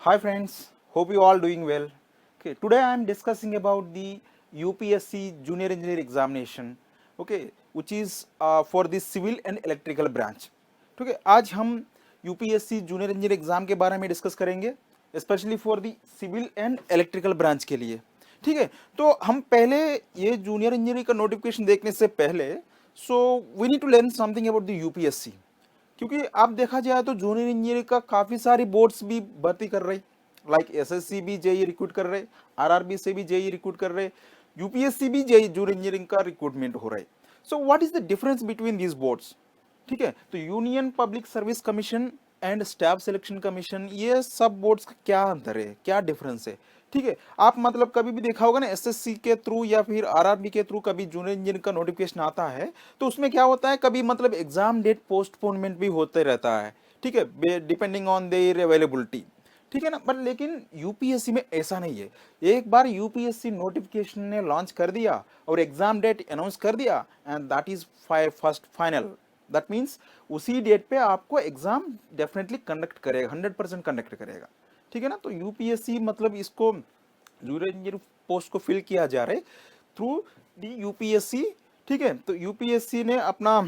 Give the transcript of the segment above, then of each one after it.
Hi friends, hope you all doing well. Okay, today I am discussing about the UPSC Junior Engineer examination, okay, which is for the civil and electrical branch. ठीक है, आज हम UPSC junior engineer exam के बारे में discuss करेंगे, specially for the civil and electrical branch के लिए. ठीक है, तो हम पहले ये जूनियर इंजीनियरिंग का नोटिफिकेशन देखने से पहले so we need to learn something about the UPSC. क्योंकि आप देखा जाए तो जूनियर इंजीनियरिंग का काफ़ी सारी बोर्ड्स भी भर्ती कर रहे, लाइक एसएससी भी जेई रिक्रूट कर रहे, आरआरबी से भी जेई रिक्रूट कर रहे, यूपीएससी भी जेई जूनियर इंजीनियरिंग का रिक्रूटमेंट हो रहा है. सो what is the difference between these boards? ठीक है, तो union public service commission and staff selection commission, ये सब बोर्ड्स का क्या अंतर है, क्या डिफरेंस है? ठीक है, आप मतलब कभी भी देखा होगा ना, एसएससी के थ्रू या फिर आरआरबी के थ्रू कभी जूनियर इंजीनियर का नोटिफिकेशन आता है तो उसमें क्या होता है, कभी मतलब एग्जाम डेट पोस्टपोनमेंट भी होते रहता है. ठीक है, डिपेंडिंग ऑन देयर अवेलेबिलिटी. ठीक है ना, बट लेकिन यूपीएससी में ऐसा नहीं है. एक बार यूपीएससी नोटिफिकेशन ने लॉन्च कर दिया और एग्जाम डेट अनाउंस कर दिया and that is first final. That means उसी डेट पे आपको एग्जाम डेफिनेटली कंडक्ट करेगा, 100% कंडक्ट करेगा. ठीक है ना, तो यूपीएससी मतलब इसको जूनियर इंजीनियर पोस्ट को फिल किया जा रहा है थ्रू दी यूपीएससी. ठीक है, तो यूपीएससी ने अपना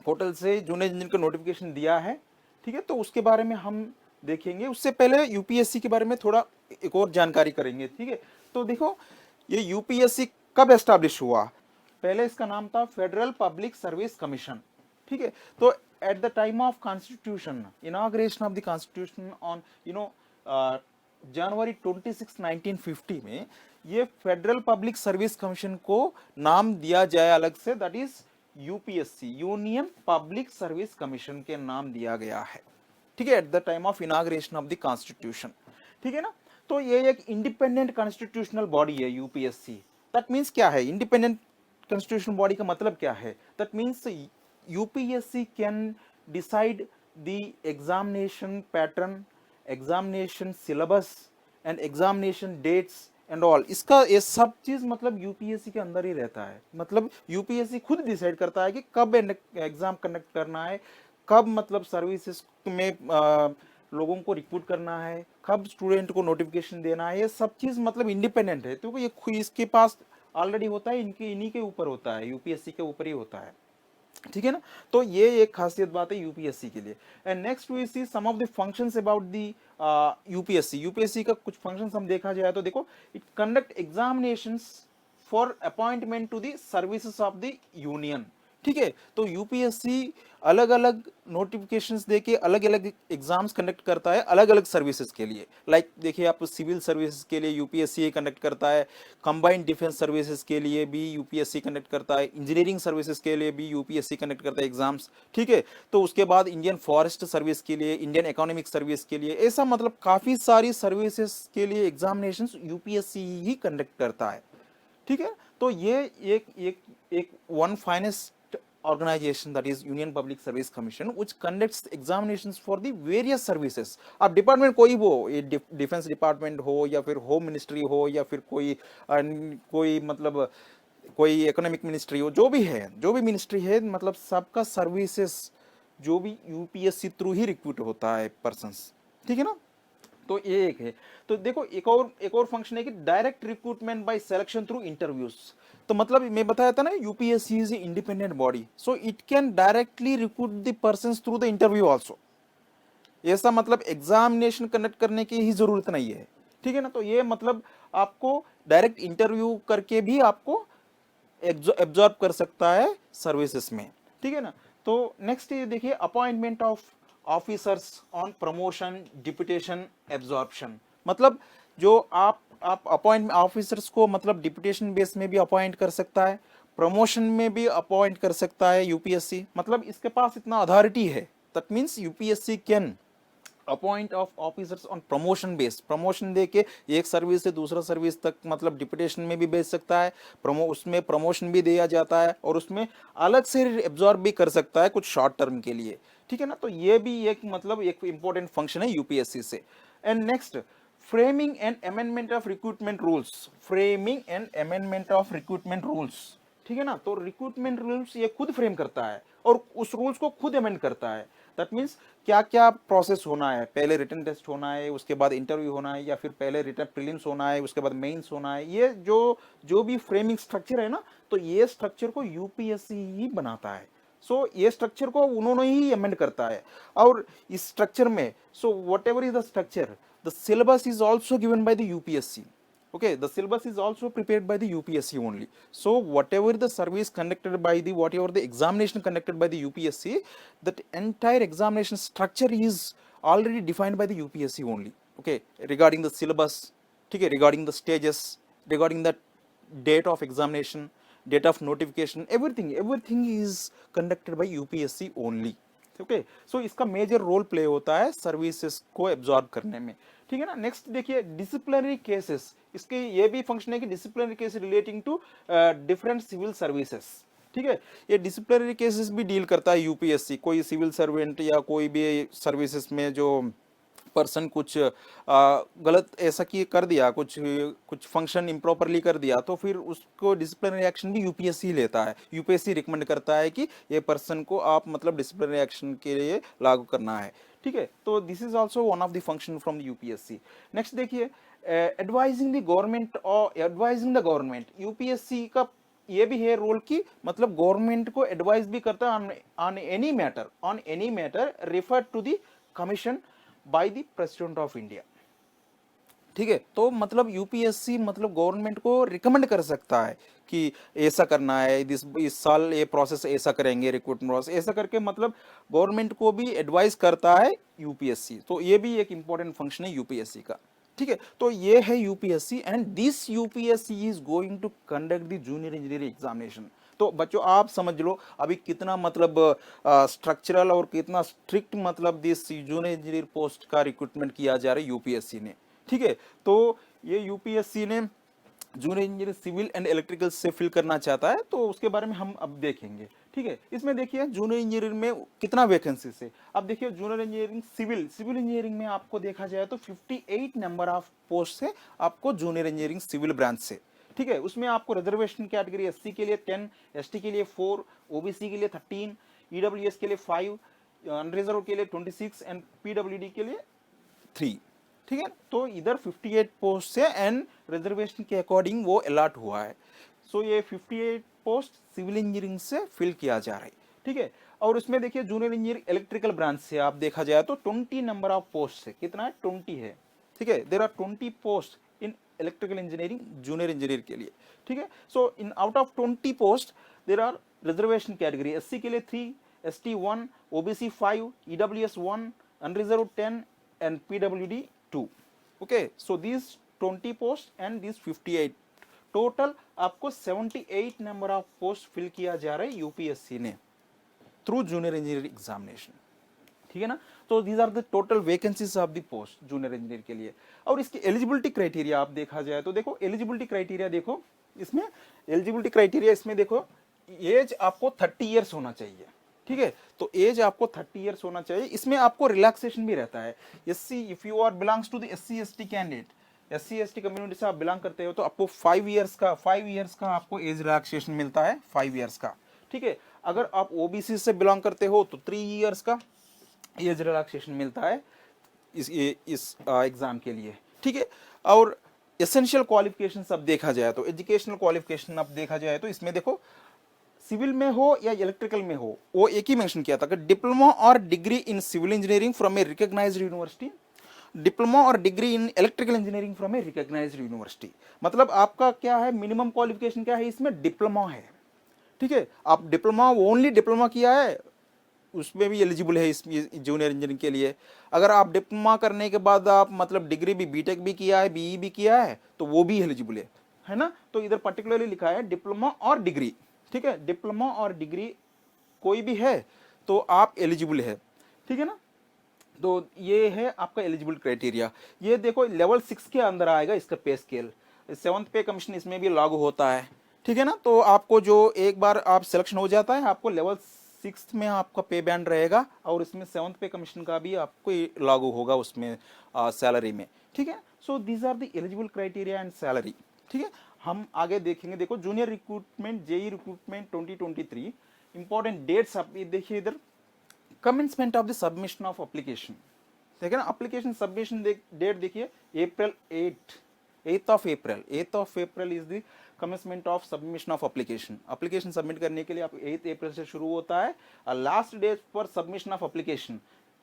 पोर्टल से जूनियर इंजीनियर का नोटिफिकेशन दिया है. ठीक है, तो उसके बारे में हम देखेंगे. उससे पहले यूपीएससी के बारे में थोड़ा एक और जानकारी करेंगे. ठीक है, तो देखो ये यूपीएससी कब एस्टैब्लिश हुआ. पहले इसका नाम था फेडरल पब्लिक सर्विस कमीशन. ठीक है, तो eight the time of constitution, inauguration of the constitution on January 26 1950 में ये फेडरल पब्लिक सर्विस कमीशन को नाम दिया जाए अलग से, that is UPSC, union public service commission के नाम दिया गया है. ठीक है, at the time of inauguration of the constitution. ठीक है ना, तो ये एक इंडिपेंडेंट कॉन्स्टिट्यूशनल बॉडी है यूपीएससी. दैट मीन्स क्या है इंडिपेंडेंट कॉन्स्टिट्यूशनल बॉडी का मतलब क्या है? That means UPSC can decide the examination pattern, examination syllabus and examination dates and all. इसका ये सब चीज मतलब यूपीएससी के अंदर ही रहता है. मतलब यूपीएससी खुद डिसाइड करता है कि कब एग्जाम कंडक्ट करना है, कब मतलब सर्विसेज में लोगों को रिक्रूट करना है, कब स्टूडेंट को नोटिफिकेशन देना है. ये सब चीज मतलब इंडिपेंडेंट है, क्योंकि ये इसके पास ऑलरेडी होता है, इनके इन्हीं के ऊपर होता है, यूपीएससी के ऊपर ही होता है. ठीक है ना, तो ये एक खासियत बात है यूपीएससी के लिए. And next we see some of the functions about the UPSC. UPSC का कुछ फंक्शंस हम देखा जाए तो देखो, it conduct examinations for appointment to the services of the union. ठीक है, तो यूपीएससी अलग अलग नोटिफिकेशंस देके अलग अलग एग्जाम्स कंडक्ट करता है अलग अलग सर्विसेज के लिए. लाइक देखिए, आप सिविल सर्विसेज के लिए यूपीएससी कंडक्ट करता है, कंबाइंड डिफेंस सर्विसेज के लिए भी यूपीएससी कंडक्ट करता है, इंजीनियरिंग सर्विसेज के लिए भी यूपीएससी कंडक्ट करता है एग्जाम्स. ठीक है, तो उसके बाद इंडियन फॉरेस्ट सर्विस के लिए, इंडियन इकोनॉमिक सर्विस के लिए, ऐसा मतलब काफी सारी सर्विसेज के लिए एग्जामिनेशन यूपीएससी ही कंडक्ट करता है. ठीक है, तो ये एक एक एक one finest organization, that is Union Public Service Commission, which conducts examinations for the various services. अब डिपार्टमेंट कोई हो, ये डिफेंस डिपार्टमेंट हो या फिर होम मिनिस्ट्री हो या फिर कोई मतलब कोई इकोनॉमिक मिनिस्ट्री हो, जो भी है, जो भी मिनिस्ट्री है, मतलब सबका सर्विसेज जो भी यूपीएससी थ्रू ही रिक्रूट होता है पर्सन्स. ठीक है ना, तो ये एक है. तो देखो एक और फंक्शन है कि direct recruitment by selection through interviews. तो मतलब मैं बताया था ना, UPSC is independent body, so it can directly recruit the persons through the interview also. ऐसा मतलब एग्जामिनेशन कंडक्ट करने की ही जरूरत नहीं है. ठीक है ना, तो ये मतलब आपको डायरेक्ट इंटरव्यू करके भी आपको एब्जॉर्ब कर सकता है सर्विसेज में. ठीक है ना, तो नेक्स्ट ये देखिए, appointment of officers on promotion, deputation, absorption. मतलब जो आप अपॉइंट ऑफिसर्स को मतलब डिप्यूटेशन बेस में भी अपॉइंट कर सकता है, प्रमोशन में भी अपॉइंट कर सकता है यूपीएससी. मतलब इसके पास इतना अथॉरिटी है. That means UPSC can appoint of officers on promotion base, promotion दे के एक सर्विस से दूसरा सर्विस तक मतलब डिप्यूटेशन में भी भेज सकता है, उसमें प्रमोशन भी दिया जाता है और उसमें अलग से एब्जॉर्ब भी कर सकता है कुछ शॉर्ट टर्म के लिए. ठीक है ना, तो ये भी एक मतलब एक इंपॉर्टेंट फंक्शन है यूपीएससी से. And next, framing and amendment of recruitment rules. Framing and amendment of recruitment rules. ठीक है ना। तो रिक्रूटमेंट रूल्स ये खुद फ्रेम करता है और उस रूल्स को खुद अमेंड करता है। दैट मीन्स क्या क्या प्रोसेस होना है, पहले रिटन टेस्ट होना है, उसके बाद इंटरव्यू होना है, या फिर पहले रिटन प्रीलिम्स होना है, उसके बाद मेंस होना है, ये जो भी फ्रेमिंग स्ट्रक्चर है ना, तो ये स्ट्रक्चर को यूपीएससी ही बनाता है। सो ये स्ट्रक्चर को उन्होंने ही अमेंड करता है। और इस स्ट्रक्चर में so what ever is the structure, the syllabus is also given by the UPSC. Okay, the syllabus is also prepared by the UPSC only. So whatever the service conducted by the, whatever the examination conducted by the UPSC, that entire examination structure is already defined by the UPSC only. Okay, regarding the syllabus, okay, regarding the stages, regarding the date of examination, date of notification, everything is conducted by UPSC only. Okay, so इसका major role play होता है services को absorb करने में, ठीक है ना। Next देखिए डिसिप्लिनरी केसेस, इसके ये भी फंक्शन है कि disciplinary case relating to different civil services, ठीक है। ये डिसिप्लिनरी केसेस भी डील करता है यूपीएससी। कोई सिविल सर्वेंट या कोई भी सर्विसेज में जो पर्सन कुछ गलत ऐसा की कर दिया, कुछ फंक्शन इम्प्रॉपरली कर दिया, तो फिर उसको डिसिप्लिनरी एक्शन भी यूपीएससी लेता है। यूपीएससी रिकमेंड करता है कि ये पर्सन को आप मतलब डिसिप्लिनरी एक्शन के लिए लागू करना है, ठीक है। तो this is also one of the function from the UPSC. Next देखिए एडवाइजिंग द गवर्नमेंट और एडवाइजिंग द गवर्नमेंट, यूपीएससी का ये भी है रोल की मतलब गवर्नमेंट को एडवाइस भी करता है on any matter refer to the commission by the president of India, ठीक है। तो मतलब यूपीएससी मतलब गवर्नमेंट को रिकमेंड कर सकता है कि ऐसा करना है, इस साल ये प्रोसेस ऐसा करेंगे, रिक्रूटमेंट प्रोसेस ऐसा करके मतलब गवर्नमेंट को भी एडवाइस करता है यूपीएससी। तो ये भी एक इंपॉर्टेंट फंक्शन है यूपीएससी का, ठीक है। तो ये है UPSC and this UPSC is going to conduct the junior engineering examination. तो बच्चों आप समझ लो अभी कितना मतलब स्ट्रक्चरल और कितना स्ट्रिक्ट मतलब दिस जूनियर इंजीनियर पोस्ट का रिक्रूटमेंट किया जा रहा है यूपीएससी ने, ठीक है। तो ये यूपीएससी ने junior engineer civil and electrical से फिल करना चाहता है, तो उसके बारे में हम अब देखेंगे, ठीक है। इसमें देखिए जूनियर इंजीनियरिंग में कितना वैकेंसी है। अब देखिए जूनियर इंजीनियरिंग सिविल इंजीनियरिंग में आपको देखा जाए तो 58 नंबर ऑफ पोस्ट है आपको जूनियर इंजीनियरिंग सिविल ब्रांच से, ठीक है। उसमें आपको रिजर्वेशन कैटेगरी एससी के लिए 10, एसटी के लिए 4, ओबीसी के लिए 13, ईडब्ल्यूएस के लिए 5, अनरिजर्व के लिए 26 एंड पीडब्ल्यूडी के लिए 3, ठीक है। तो इधर 58 पोस्ट से एंड रिजर्वेशन के अकॉर्डिंग वो अलॉट हुआ है। सो ये 58 पोस्ट सिविल इंजीनियरिंग से फिल किया जा रहा है, ठीक है। और उसमें देखिए जूनियर इंजीनियर इलेक्ट्रिकल ब्रांच से आप देखा जाए तो 20 नंबर ऑफ पोस्ट है, कितना है 20 है, ठीक है। There are 20 post in electrical engineering junior engineer के लिए, ठीक है। So in out of 20 post there are reservation category SC के लिए 3, ST 1, OBC 5, EWS 1, unreserved 10 and पीडब्ल्यूडी 2, okay, so these 20 posts and these 58 total आपको 78 नंबर ऑफ पोस्ट फिल किया जा रहा है यूपीएससी ने थ्रू जूनियर इंजीनियरिंग एग्जामिनेशन, ठीक है ना। तो these are the total vacancies of the post junior engineer के लिए। और इसकी एलिजिबिलिटी क्राइटेरिया आप देखा जाए तो देखो एलिजिबिलिटी क्राइटेरिया देखो, इसमें एलिजिबिलिटी क्राइटेरिया इसमें देखो एज आपको 30 ईयर्स होना चाहिए, ठीक है। तो एज आपको 30 ईयर्स होना चाहिए। इसमें आपको रिलैक्सेशन भी रहता है। SC if you are belongs to the SC ST candidate, SC ST community से आप बिलोंग करते हो तो आपको 5 ईयर्स का आपको एज रिलैक्सेशन मिलता है, 5 ईयर्स का, ठीक है। अगर आप ओबीसी से बिलोंग करते हो तो 3 ईयर्स का एज रिलैक्सेशन मिलता है इस एग्जाम के लिए, ठीक है। और एसेंशियल क्वालिफिकेशन अब देखा जाए तो एजुकेशनल क्वालिफिकेशन अब देखा जाए तो इसमें देखो सिविल में हो या इलेक्ट्रिकल में हो वो एक ही मेंशन किया था कि डिप्लोमा और degree in civil engineering from a recognised university, diploma और degree in electrical engineering from a recognised university. मतलब आपका क्या है मिनिमम क्वालिफिकेशन क्या है इसमें डिप्लोमा है, ठीक है। आप डिप्लोमा ओनली डिप्लोमा किया है उसमें भी एलिजिबल है इस जूनियर इंजीनियरिंग के लिए। अगर आप डिप्लोमा करने के बाद आप मतलब डिग्री भी बीटेक भी किया है, बीई भी किया है तो वो भी एलिजिबल है ना। तो इधर पर्टिकुलरली लिखा है डिप्लोमा और डिग्री, ठीक है। डिप्लोमा और डिग्री कोई भी है तो आप एलिजिबल है, ठीक है ना। तो ये है आपका एलिजिबल क्राइटेरिया। ये देखो लेवल 6 के अंदर आएगा इसका पे स्केल, 7th पे कमीशन इसमें भी लागू होता है, ठीक है ना। तो आपको जो एक बार आप सिलेक्शन हो जाता है आपको लेवल 6 में आपका पे बैंड रहेगा और इसमें 7th पे कमीशन का भी आपको लागू होगा उसमें सैलरी में, ठीक है। So these are the eligible criteria and salary, ठीक है। हम आगे देखेंगे। देखो junior recruitment JE recruitment 2023 important dates आप ये देखिए इधर, commencement of the submission of application, ठीक है ना। एप्लीकेशन सबमिशन डेट देखिए April 8th of April, 8th of April is the commencement of submission of application. Application submit करने के लिए आप 8th अप्रैल से शुरू होता है और last date for submission of application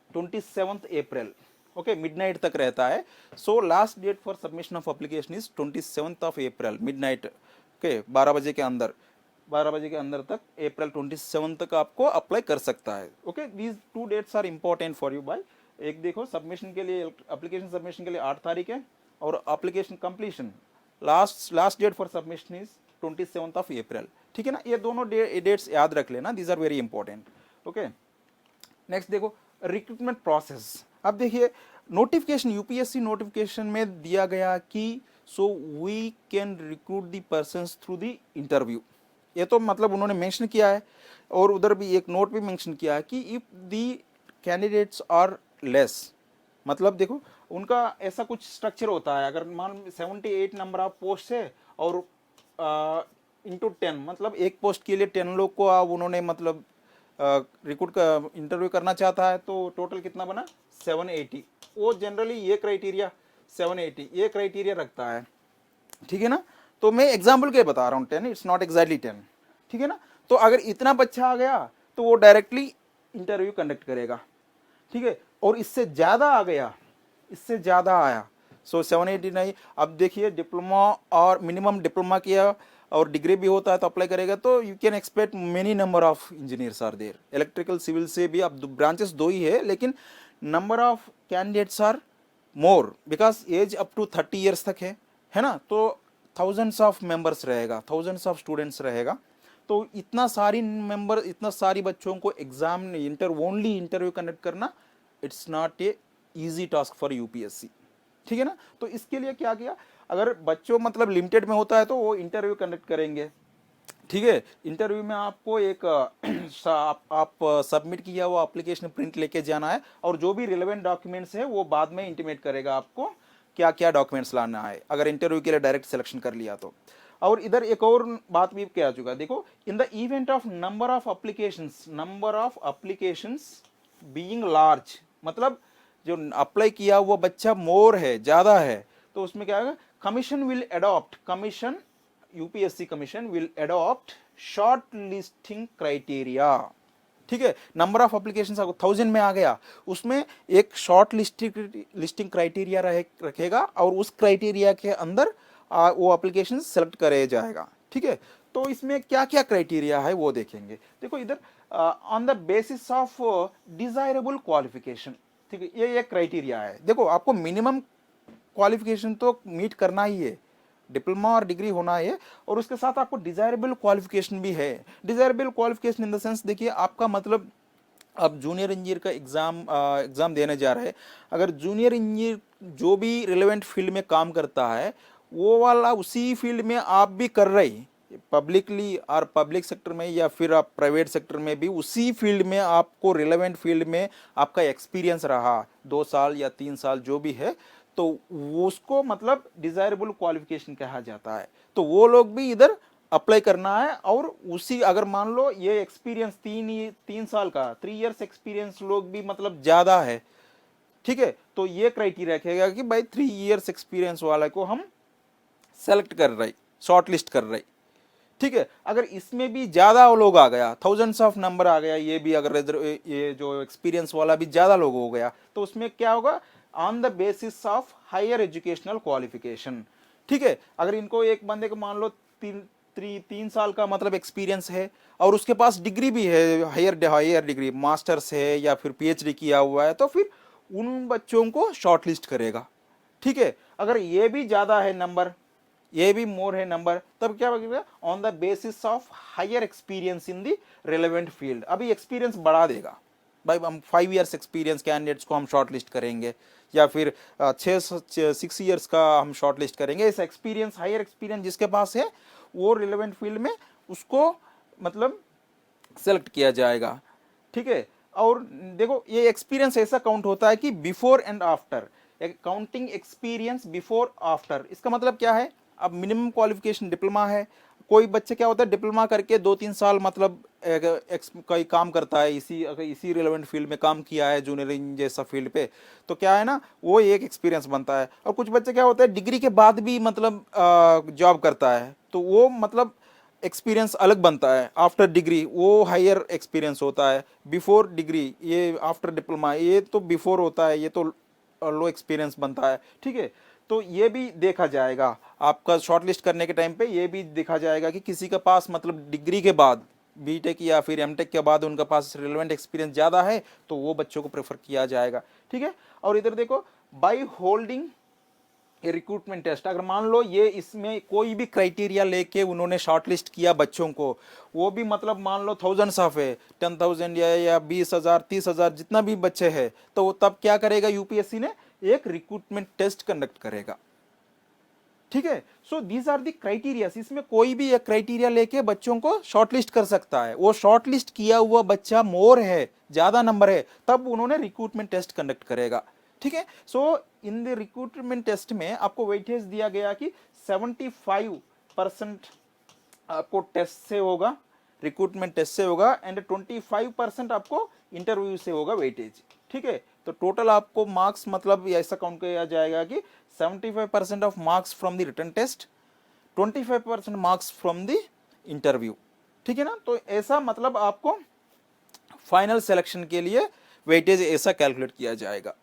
27th April, okay, midnight तक रहता है। So last date for submission of application is 27th of April midnight, okay, 12 बजे के अंदर, 12 बजे के अंदर तक अप्रैल 27 तक आपको अप्लाई कर सकता है। Okay, these 2 dates are important for you by. एक देखो सबमिशन के लिए, एप्लीकेशन सबमिशन के लिए 8 तारीख है और application completion last date for submission is 27th of April, ठीक है ना। ये दोनों डेट्स याद रख लेना, these are very important. Okay, next देखो रिक्रूटमेंट प्रोसेस। अब देखिए नोटिफिकेशन, यूपीएससी नोटिफिकेशन में दिया गया कि so we can recruit the persons through the interview, ये तो मतलब उन्होंने मेंशन किया है। और उधर भी एक नोट भी मेंशन किया है कि if the candidates are less, मतलब देखो उनका ऐसा कुछ स्ट्रक्चर होता है, अगर मान 78 नंबर ऑफ पोस्ट है और इंटू 10, मतलब एक पोस्ट के लिए 10 लोग को आप उन्होंने मतलब रिक्रूट का इंटरव्यू करना चाहता है, तो टोटल कितना बना 780। वो जनरली ये क्राइटेरिया 780 ये क्राइटेरिया रखता है, ठीक है ना। तो मैं एग्जाम्पल के बता रहा हूँ, 10, इट्स नॉट एग्जैक्टली 10, ठीक है ना। तो अगर इतना बच्चा आ गया तो वो डायरेक्टली इंटरव्यू कंडक्ट करेगा, ठीक है। और इससे ज़्यादा आ गया, इससे ज़्यादा आया, सो 780 नहीं। अब देखिए डिप्लोमा और मिनिमम डिप्लोमा किया और डिग्री भी होता है तो अप्लाई करेगा, तो you can expect many number of engineers are there. Electrical civil से भी अब ब्रांचेस 2 ही है, लेकिन number of candidates are more because age up to 30 years तक है ना। तो थाउजेंड्स ऑफ मेंबर्स रहेगा, थाउजेंड्स ऑफ स्टूडेंट्स रहेगा। तो इतना सारी मेंबर, इतना सारी बच्चों को एग्जाम ओनली इंटरव्यू कंडक्ट करना, it's not a easy task for UPSC, ठीक है ना। तो इसके लिए क्या किया, अगर बच्चों मतलब लिमिटेड में होता है तो वो इंटरव्यू कंडक्ट करेंगे, ठीक है। इंटरव्यू में आपको एक आप सबमिट किया हुआ एप्लीकेशन प्रिंट लेके जाना है और जो भी रिलेवेंट डॉक्यूमेंट्स है वो बाद में इंटीमेट करेगा आपको क्या क्या डॉक्यूमेंट्स लाना है, अगर इंटरव्यू के लिए डायरेक्ट सिलेक्शन कर लिया तो। और इधर एक और बात भी क्या चुका, देखो in the event of number of applications being large, मतलब जो अप्लाई किया हुआ बच्चा मोर है, ज्यादा है, तो उसमें क्या होगा, commission UPSC commission will adopt short listing criteria, ठीक है। नंबर ऑफ एप्लीकेशंस 1000 में आ गया, उसमें एक शॉर्ट लिस्टिंग क्राइटेरिया रखेगा और उस क्राइटेरिया के अंदर वो एप्लीकेशन सेलेक्ट करे जाएगा, ठीक है। तो इसमें क्या क्या क्राइटेरिया है वो देखेंगे। देखो इधर on the basis of desirable qualification, ठीक है, ये एक क्राइटेरिया है। देखो आपको मिनिमम क्वालिफिकेशन तो मीट करना ही है, डिप्लोमा और डिग्री होना है, और उसके साथ आपको डिजायरेबल क्वालिफिकेशन भी है। Desirable qualification in the sense, देखिए आपका मतलब अब जूनियर इंजीनियर का एग्जाम देने जा रहे हैं, अगर जूनियर इंजीनियर जो भी रिलेवेंट फील्ड में काम करता है वो वाला उसी फील्ड में आप भी कर रहे, पब्लिकली और पब्लिक सेक्टर में या फिर आप प्राइवेट सेक्टर में भी उसी फील्ड में आपको रिलेवेंट फील्ड में आपका एक्सपीरियंस रहा 2 साल या 3 साल जो भी है, तो उसको मतलब डिजायरेबल क्वालिफिकेशन कहा जाता है। तो वो लोग भी इधर अप्लाई करना है, और उसी अगर मान लो ये एक्सपीरियंस 3 साल का 3 इयर्स एक्सपीरियंस लोग भी मतलब ज्यादा है, ठीक है, तो ये क्राइटेरिया रखेगा कि भाई 3 इयर्स एक्सपीरियंस वाला को हम सेलेक्ट कर रहे, शॉर्ट लिस्ट कर रहे, ठीक है। अगर इसमें भी ज्यादा लोग आ गया, थाउजेंड्स ऑफ नंबर आ गया, ये भी अगर ये जो एक्सपीरियंस वाला भी ज्यादा लोग हो गया, तो उसमें क्या होगा, on the basis of higher educational qualification, ठीक है। अगर इनको एक बंदे को मान लो 3 साल का मतलब एक्सपीरियंस है और उसके पास डिग्री भी है, हायर डिग्री मास्टर्स है या फिर पीएचडी किया हुआ है, तो फिर उन बच्चों को शॉर्टलिस्ट करेगा, ठीक है। अगर ये भी ज्यादा है नंबर, ये भी मोर है नंबर, तब क्या होगा, on the basis of higher experience in the relevant field. अभी एक्सपीरियंस बढ़ा देगा भाई, हम 5 इयर्स एक्सपीरियंस कैंडिडेट्स को हम शॉर्ट लिस्ट करेंगे, या फिर 6 इयर्स का हम शॉर्ट लिस्ट करेंगे। ऐसा एक्सपीरियंस, हायर एक्सपीरियंस जिसके पास है वो रिलेवेंट फील्ड में उसको मतलब सेलेक्ट किया जाएगा, ठीक है। और देखो ये एक्सपीरियंस ऐसा काउंट होता है कि before and after, counting experience before after, इसका मतलब क्या है, अब मिनिमम क्वालिफिकेशन डिप्लोमा है। कोई बच्चे क्या होता है डिप्लोमा करके 2-3 साल मतलब कोई काम करता है, इसी अगर इसी रिलेवेंट फील्ड में काम किया है जूनियरिंग जैसा फील्ड पे, तो क्या है ना वो एक एक्सपीरियंस बनता है। और कुछ बच्चे क्या होते हैं डिग्री के बाद भी मतलब जॉब करता है, तो वो मतलब एक्सपीरियंस अलग बनता है। आफ्टर डिग्री वो हायर एक्सपीरियंस होता है, बिफोर डिग्री ये आफ्टर डिप्लोमा ये तो बिफोर होता है, ये तो लो एक्सपीरियंस बनता है। ठीक है, तो ये भी देखा जाएगा आपका शॉर्टलिस्ट करने के टाइम पे, ये भी देखा जाएगा कि किसी के पास मतलब डिग्री के बाद बीटेक या फिर एमटेक के बाद उनके पास रिलेवेंट एक्सपीरियंस ज़्यादा है, तो वो बच्चों को प्रेफर किया जाएगा। ठीक है, और इधर देखो बाई होल्डिंग ये रिक्रूटमेंट टेस्ट, अगर मान लो ये इसमें कोई भी क्राइटेरिया लेके उन्होंने शॉर्टलिस्ट किया बच्चों को, वो भी मतलब मान लो थाउजेंड्स ऑफ है, 10,000 या 20,000 30,000 जितना भी बच्चे हैं, तो तब क्या करेगा यूपीएससी ने एक रिक्रूटमेंट टेस्ट कंडक्ट करेगा। ठीक है, so these are the criteria, इसमें कोई भी एक क्राइटेरिया लेके बच्चों को शॉर्टलिस्ट कर सकता है। वो शॉर्टलिस्ट किया हुआ बच्चा मोर है, ज्यादा नंबर है, तब उन्होंने रिक्रूटमेंट टेस्ट कंडक्ट करेगा। ठीक है, so in the recruitment test में आपको वेटेज दिया गया कि 75% आपको टेस्ट से होगा, रिक्रूटमेंट टेस्ट से होगा, एंड 25% आपको इंटरव्यू से होगा वेटेज। ठीक है, तो टोटल आपको मार्क्स मतलब ऐसा काउंट किया जाएगा कि 75% of marks from the written test, 25% marks from the interview. ठीक है ना, तो ऐसा मतलब आपको फाइनल सिलेक्शन के लिए वेटेज ऐसा कैलकुलेट किया जाएगा।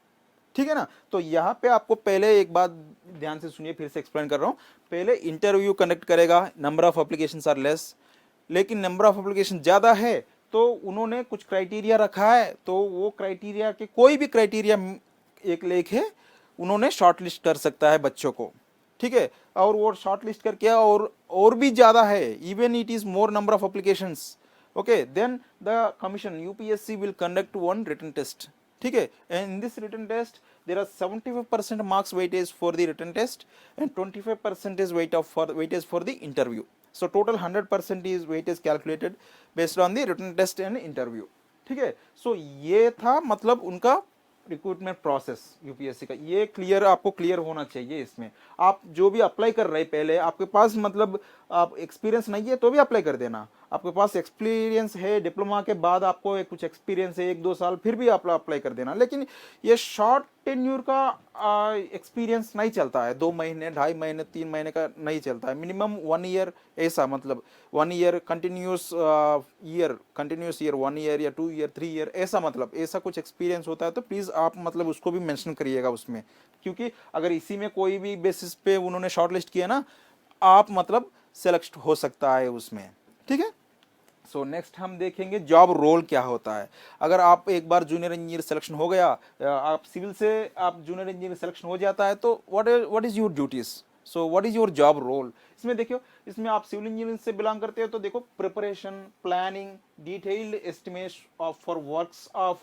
ठीक है ना, तो यहाँ पे आपको पहले एक बात ध्यान से सुनिए, फिर से एक्सप्लेन कर रहा हूँ। पहले इंटरव्यू कंडक्ट करेगा, number of applications are less, लेकिन नंबर ऑफ एप्लीकेशन ज़्यादा है तो उन्होंने कुछ क्राइटेरिया रखा है, तो वो क्राइटेरिया के कोई भी क्राइटेरिया एक लेके उन्होंने शॉर्टलिस्ट कर सकता है बच्चों को। ठीक है, और वो शॉर्टलिस्ट करके और भी ज़्यादा है, even it is more number of applications, okay, then the commission UPSC will conduct one written test. ठीक है, and in this written test there are 75% marks weightage for the written test and 25% is weightage for the interview. So total 100% is weightage calculated based on the written test and interview. ठीक है, so ये था मतलब उनका recruitment process UPSC का, ये clear आपको clear होना चाहिए। इसमें आप जो भी अप्लाई कर रहे पहले आपके पास मतलब आप एक्सपीरियंस नहीं है तो भी अप्लाई कर देना, आपके पास एक्सपीरियंस है डिप्लोमा के बाद आपको कुछ एक्सपीरियंस है 1-2 साल, फिर भी आप अप्लाई कर देना। लेकिन ये शॉर्ट टेन्यूर का एक्सपीरियंस नहीं चलता है, 2 महीने 2.5 महीने 3 महीने का नहीं चलता है, मिनिमम 1 ईयर, ऐसा मतलब 1 ईयर कंटिन्यूस ईयर 1 ईयर या 2 ईयर 3 ईयर, ऐसा मतलब ऐसा कुछ एक्सपीरियंस होता है तो प्लीज़ आप मतलब उसको भी मेंशन करिएगा उसमें, क्योंकि अगर इसी में कोई भी बेसिस पे उन्होंने शॉर्टलिस्ट किया ना, आप मतलब सेलेक्ट हो सकता है उसमें। ठीक है, सो नेक्स्ट हम देखेंगे जॉब रोल क्या होता है। अगर आप एक बार जूनियर इंजीनियर सिलेक्शन हो गया, आप सिविल से आप जूनियर इंजीनियर सिलेक्शन हो जाता है, तो what is your duties, so what is your job role. इसमें देखियो, इसमें आप सिविल इंजीनियरिंग से बिलोंग करते हो तो देखो preparation, planning, detailed estimation of for works of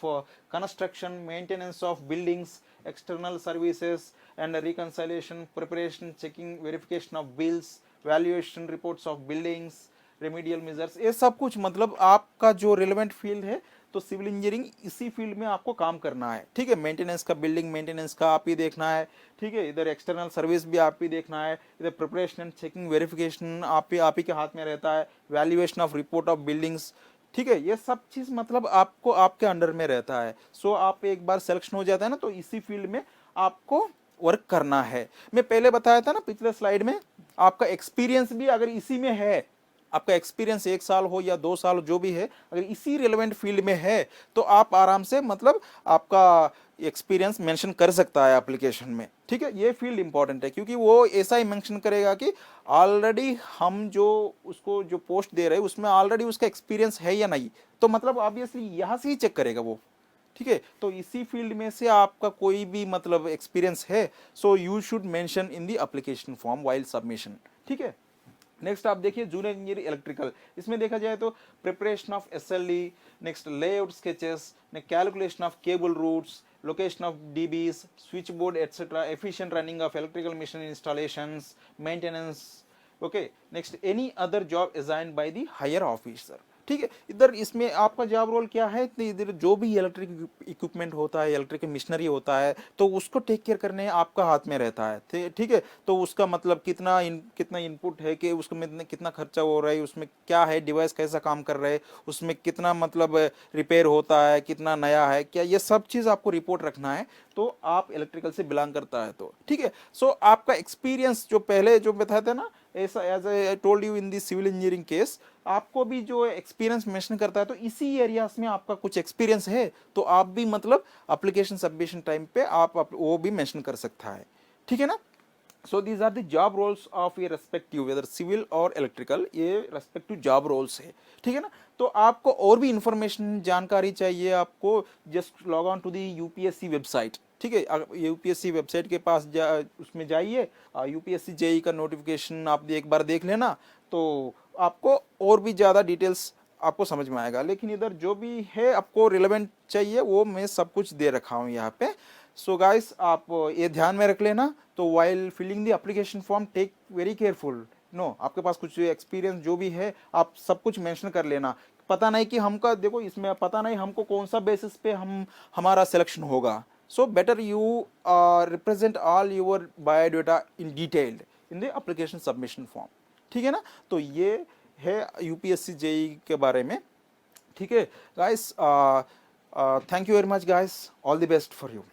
construction, maintenance of buildings, external services and reconciliation, preparation, checking, verification of bills, valuation reports of buildings, remedial measures, ये सब कुछ मतलब आपका जो रिलेवेंट फील्ड है, तो सिविल इंजीनियरिंग इसी field में आपको काम करना है। ठीक है, मेंटेनेंस का, बिल्डिंग मेंटेनेंस का आप ही देखना है। ठीक है, इधर एक्सटर्नल सर्विस भी आप ही देखना है, इधर प्रिपरेशन एंड चेकिंग वेरिफिकेशन आप ही के हाथ में रहता है, valuation of report of buildings. ठीक है, ये सब चीज़ मतलब आपको आपके अंडर में रहता है। सो आप एक बार सिलेक्शन हो जाता है ना, तो इसी फील्ड में आपको वर्क करना है। मैं पहले बताया था ना पिछले स्लाइड में, आपका एक्सपीरियंस भी अगर इसी में है, आपका एक्सपीरियंस 1 साल हो या 2 साल जो भी है, अगर इसी रिलेवेंट फील्ड में है तो आप आराम से मतलब आपका एक्सपीरियंस मेंशन कर सकता है एप्लीकेशन में। ठीक है, ये फील्ड इंपॉर्टेंट है क्योंकि वो ऐसा ही मेंशन करेगा कि ऑलरेडी हम जो उसको जो पोस्ट दे रहे हैं उसमें ऑलरेडी उसका एक्सपीरियंस है या नहीं, तो मतलब ऑब्वियसली यहाँ से ही चेक करेगा वो। ठीक है, तो इसी फील्ड में से आपका कोई भी मतलब एक्सपीरियंस है, so you should mention in the application form while submission. ठीक है, नेक्स्ट आप देखिए जूनियर इंजीनियर इलेक्ट्रिकल, इसमें देखा जाए तो preparation of SLE, next layout sketches, calculation of cable routes, location of DBs, switch board etcetera, efficient running of electrical machine installations, maintenance, okay, next any other job assigned by the higher officer. ठीक है। इधर इसमें आपका job role क्या है, तो इधर जो भी इलेक्ट्रिक इक्विपमेंट होता है, इलेक्ट्रिक मशीनरी होता है, तो उसको टेक केयर करने आपका हाथ में रहता है, ठीक है। तो उसका मतलब कितना इनपुट है, कि उसमें कितना खर्चा हो रहा है, उसमें क्या है, डिवाइस कैसा काम कर रहा है, उसमें कितना मतलब रिपेयर होता है, कितना नया है क्या, ये सब चीज़ आपको रिपोर्ट रखना है। तो आप इलेक्ट्रिकल से बिलोंग करता है तो ठीक है। सो आपका एक्सपीरियंस जो पहले जो बताया था ना, ऐसा as I told you in the civil engineering case, आपको भी जो एक्सपीरियंस मेंशन करता है, तो इसी एरियाज में आपका कुछ एक्सपीरियंस है, तो आप भी मतलब एप्लीकेशन सबमिशन टाइम पे आप वो भी मेंशन कर सकता है, ठीक है ना। So these are the job roles of ये रेस्पेक्टिव वेदर सिविल और इलेक्ट्रिकल, ये रेस्पेक्टिव जॉब रोल्स है, ठीक है ना। तो आपको और भी इंफॉर्मेशन जानकारी चाहिए, आपको just log on to the UPSC website, ठीक है। यूपीएससी वेबसाइट के पास उसमें जाइए, यूपीएससी जेई का नोटिफिकेशन आप एक बार देख लेना, तो आपको और भी ज़्यादा डिटेल्स आपको समझ में आएगा। लेकिन इधर जो भी है आपको रिलेवेंट चाहिए वो मैं सब कुछ दे रखा हूँ यहाँ पे। सो गाइस, आप ये ध्यान में रख लेना। तो while filling the application form take very careful, no आपके पास कुछ एक्सपीरियंस जो भी है आप सब कुछ मेंशन कर लेना। पता नहीं कि हमका देखो, इसमें पता नहीं हमको कौन सा बेसिस पे हमारा सिलेक्शन होगा। So better you represent all your biodata in detailed in the application submission form, ठीक है ना। तो ये है यूपीएससी जेई के बारे में, ठीक है guys. Thank you very much guys, all the best for you.